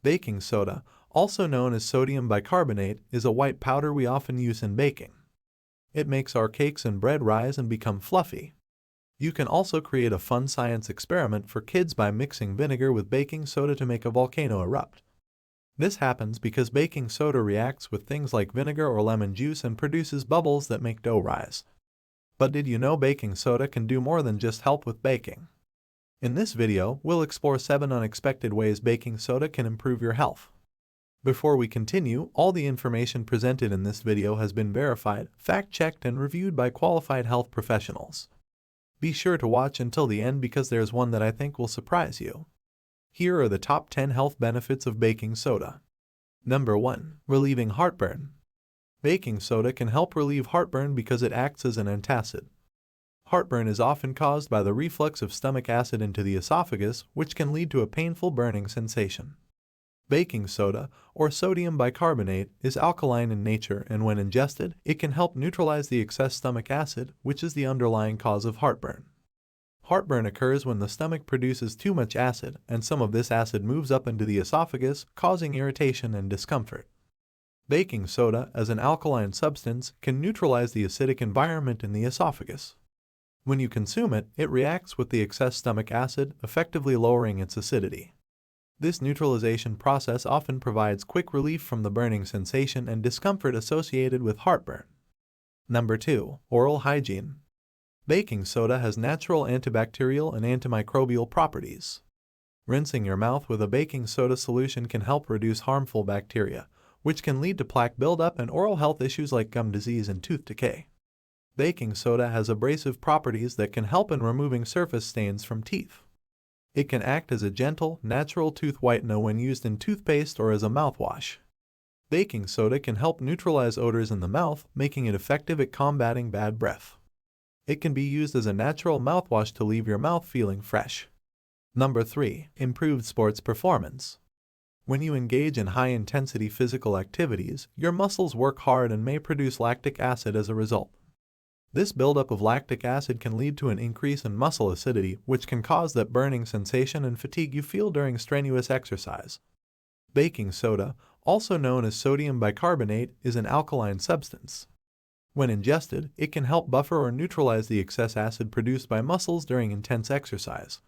Baking soda, also known as sodium bicarbonate, is a white powder we often use in baking. It makes our cakes and bread rise and become fluffy. You can also create a fun science experiment for kids by mixing vinegar with baking soda to make a volcano erupt. This happens because baking soda reacts with things like vinegar or lemon juice and produces bubbles that make dough rise. But did you know baking soda can do more than just help with baking? In this video, we'll explore 7 unexpected ways baking soda can improve your health. Before we continue, all the information presented in this video has been verified, fact-checked, and reviewed by qualified health professionals. Be sure to watch until the end because there's one that I think will surprise you. Here are the top 10 health benefits of baking soda. Number 1. Relieving heartburn. Baking soda can help relieve heartburn because it acts as an antacid. Heartburn is often caused by the reflux of stomach acid into the esophagus, which can lead to a painful burning sensation. Baking soda, or sodium bicarbonate, is alkaline in nature, and when ingested, it can help neutralize the excess stomach acid, which is the underlying cause of heartburn. Heartburn occurs when the stomach produces too much acid, and some of this acid moves up into the esophagus, causing irritation and discomfort. Baking soda, as an alkaline substance, can neutralize the acidic environment in the esophagus. When you consume it, it reacts with the excess stomach acid, effectively lowering its acidity. This neutralization process often provides quick relief from the burning sensation and discomfort associated with heartburn. Number 2. Oral hygiene. Baking soda has natural antibacterial and antimicrobial properties. Rinsing your mouth with a baking soda solution can help reduce harmful bacteria, which can lead to plaque buildup and oral health issues like gum disease and tooth decay. Baking soda has abrasive properties that can help in removing surface stains from teeth. It can act as a gentle, natural tooth whitener when used in toothpaste or as a mouthwash. Baking soda can help neutralize odors in the mouth, making it effective at combating bad breath. It can be used as a natural mouthwash to leave your mouth feeling fresh. Number 3. Improved sports performance. When you engage in high-intensity physical activities, your muscles work hard and may produce lactic acid as a result. This buildup of lactic acid can lead to an increase in muscle acidity, which can cause that burning sensation and fatigue you feel during strenuous exercise. Baking soda, also known as sodium bicarbonate, is an alkaline substance. When ingested, it can help buffer or neutralize the excess acid produced by muscles during intense exercise.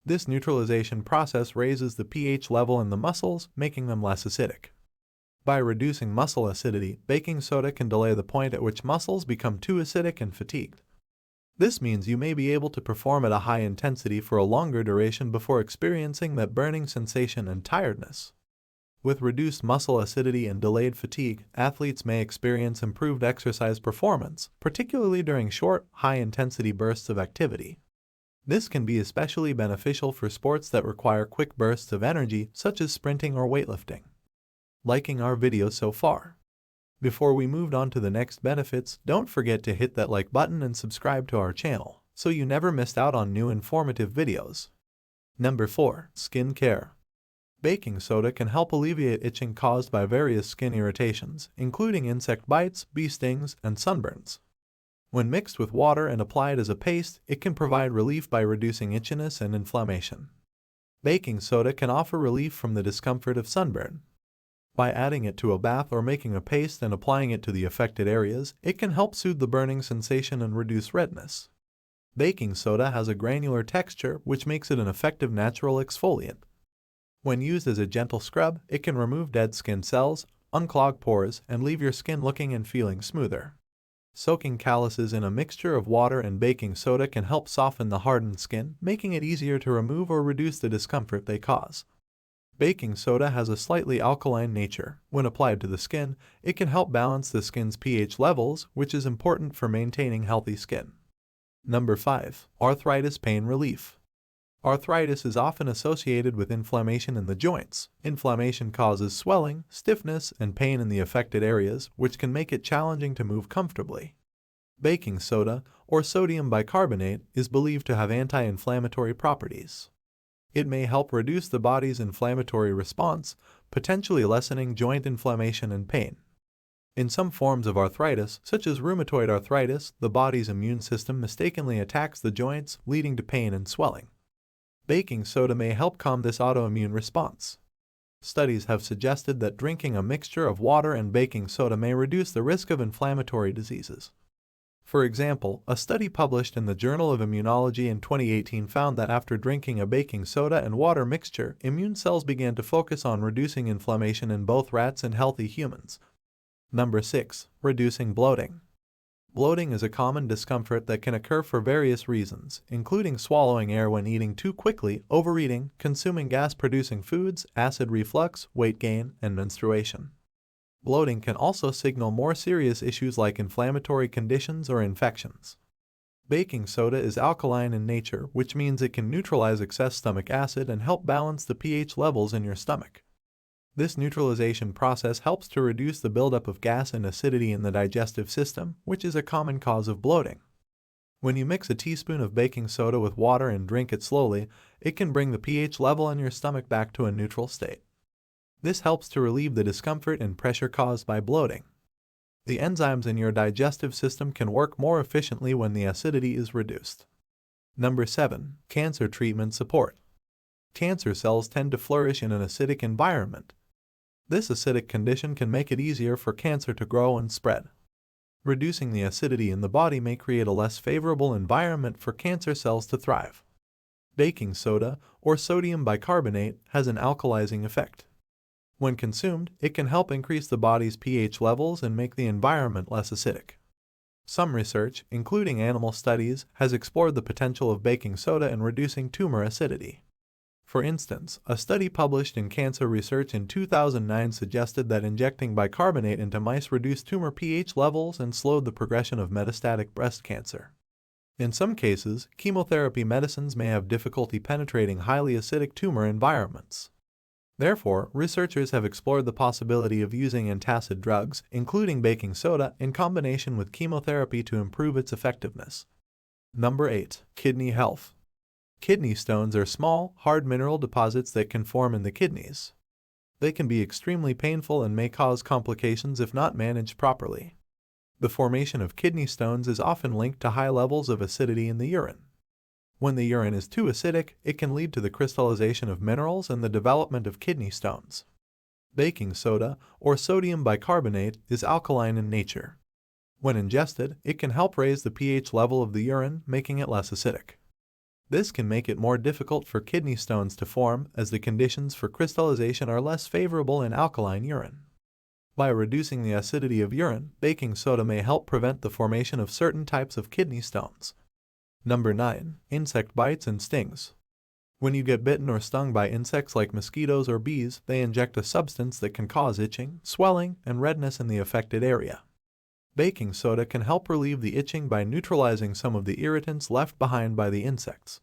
This neutralization process raises the pH level in the muscles, making them less acidic. By reducing muscle acidity, baking soda can delay the point at which muscles become too acidic and fatigued. This means you may be able to perform at a high intensity for a longer duration before experiencing that burning sensation and tiredness. With reduced muscle acidity and delayed fatigue, athletes may experience improved exercise performance, particularly during short, high-intensity bursts of activity. This can be especially beneficial for sports that require quick bursts of energy, such as sprinting or weightlifting. Liking our video so far? Before we move on to the next benefits, don't forget to hit that like button and subscribe to our channel, so you never missed out on new informative videos. Number 4. Skin care. Baking soda can help alleviate itching caused by various skin irritations, including insect bites, bee stings, and sunburns. When mixed with water and applied as a paste, it can provide relief by reducing itchiness and inflammation. Baking soda can offer relief from the discomfort of sunburn. By adding it to a bath or making a paste and applying it to the affected areas, it can help soothe the burning sensation and reduce redness. Baking soda has a granular texture, which makes it an effective natural exfoliant. When used as a gentle scrub, it can remove dead skin cells, unclog pores, and leave your skin looking and feeling smoother. Soaking calluses in a mixture of water and baking soda can help soften the hardened skin, making it easier to remove or reduce the discomfort they cause. Baking soda has a slightly alkaline nature. When applied to the skin, it can help balance the skin's pH levels, which is important for maintaining healthy skin. Number 5. Arthritis pain relief. Arthritis is often associated with inflammation in the joints. Inflammation causes swelling, stiffness, and pain in the affected areas, which can make it challenging to move comfortably. Baking soda, or sodium bicarbonate, is believed to have anti-inflammatory properties. It may help reduce the body's inflammatory response, potentially lessening joint inflammation and pain. In some forms of arthritis, such as rheumatoid arthritis, the body's immune system mistakenly attacks the joints, leading to pain and swelling. Baking soda may help calm this autoimmune response. Studies have suggested that drinking a mixture of water and baking soda may reduce the risk of inflammatory diseases. For example, a study published in the Journal of Immunology in 2018 found that after drinking a baking soda and water mixture, immune cells began to focus on reducing inflammation in both rats and healthy humans. Number 6. Reducing bloating. Bloating is a common discomfort that can occur for various reasons, including swallowing air when eating too quickly, overeating, consuming gas-producing foods, acid reflux, weight gain, and menstruation. Bloating can also signal more serious issues like inflammatory conditions or infections. Baking soda is alkaline in nature, which means it can neutralize excess stomach acid and help balance the pH levels in your stomach. This neutralization process helps to reduce the buildup of gas and acidity in the digestive system, which is a common cause of bloating. When you mix a teaspoon of baking soda with water and drink it slowly, it can bring the pH level in your stomach back to a neutral state. This helps to relieve the discomfort and pressure caused by bloating. The enzymes in your digestive system can work more efficiently when the acidity is reduced. Number 7. Cancer treatment support. Cancer cells tend to flourish in an acidic environment. This acidic condition can make it easier for cancer to grow and spread. Reducing the acidity in the body may create a less favorable environment for cancer cells to thrive. Baking soda, or sodium bicarbonate, has an alkalizing effect. When consumed, it can help increase the body's pH levels and make the environment less acidic. Some research, including animal studies, has explored the potential of baking soda in reducing tumor acidity. For instance, a study published in Cancer Research in 2009 suggested that injecting bicarbonate into mice reduced tumor pH levels and slowed the progression of metastatic breast cancer. In some cases, chemotherapy medicines may have difficulty penetrating highly acidic tumor environments. Therefore, researchers have explored the possibility of using antacid drugs, including baking soda, in combination with chemotherapy to improve its effectiveness. Number 8. Kidney health. Kidney stones are small, hard mineral deposits that can form in the kidneys. They can be extremely painful and may cause complications if not managed properly. The formation of kidney stones is often linked to high levels of acidity in the urine. When the urine is too acidic, it can lead to the crystallization of minerals and the development of kidney stones. Baking soda, or sodium bicarbonate, is alkaline in nature. When ingested, it can help raise the pH level of the urine, making it less acidic. This can make it more difficult for kidney stones to form, as the conditions for crystallization are less favorable in alkaline urine. By reducing the acidity of urine, baking soda may help prevent the formation of certain types of kidney stones. Number 9. Insect bites and stings. When you get bitten or stung by insects like mosquitoes or bees, they inject a substance that can cause itching, swelling, and redness in the affected area. Baking soda can help relieve the itching by neutralizing some of the irritants left behind by the insects.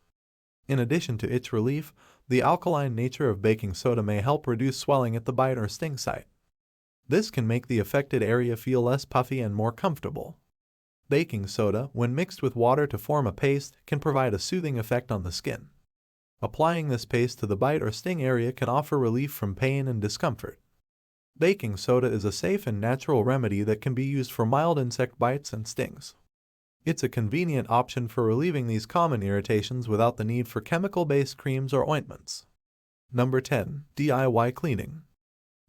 In addition to itch relief, the alkaline nature of baking soda may help reduce swelling at the bite or sting site. This can make the affected area feel less puffy and more comfortable. Baking soda, when mixed with water to form a paste, can provide a soothing effect on the skin. Applying this paste to the bite or sting area can offer relief from pain and discomfort. Baking soda is a safe and natural remedy that can be used for mild insect bites and stings. It's a convenient option for relieving these common irritations without the need for chemical-based creams or ointments. Number 10. DIY cleaning.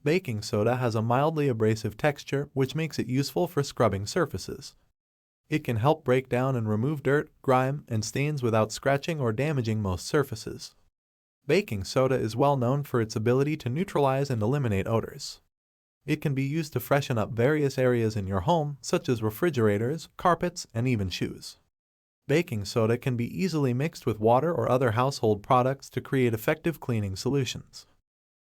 Baking soda has a mildly abrasive texture, which makes it useful for scrubbing surfaces. It can help break down and remove dirt, grime, and stains without scratching or damaging most surfaces. Baking soda is well known for its ability to neutralize and eliminate odors. It can be used to freshen up various areas in your home, such as refrigerators, carpets, and even shoes. Baking soda can be easily mixed with water or other household products to create effective cleaning solutions.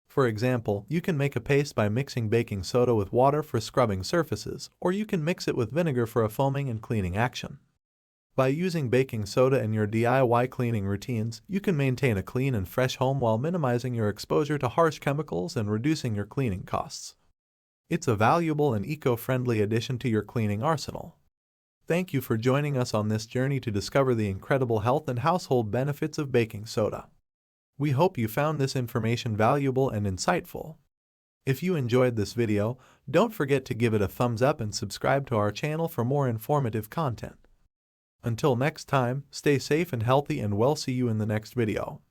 For example, you can make a paste by mixing baking soda with water for scrubbing surfaces, or you can mix it with vinegar for a foaming and cleaning action. By using baking soda in your DIY cleaning routines, you can maintain a clean and fresh home while minimizing your exposure to harsh chemicals and reducing your cleaning costs. It's a valuable and eco-friendly addition to your cleaning arsenal. Thank you for joining us on this journey to discover the incredible health and household benefits of baking soda. We hope you found this information valuable and insightful. If you enjoyed this video, don't forget to give it a thumbs up and subscribe to our channel for more informative content. Until next time, stay safe and healthy, and we'll see you in the next video.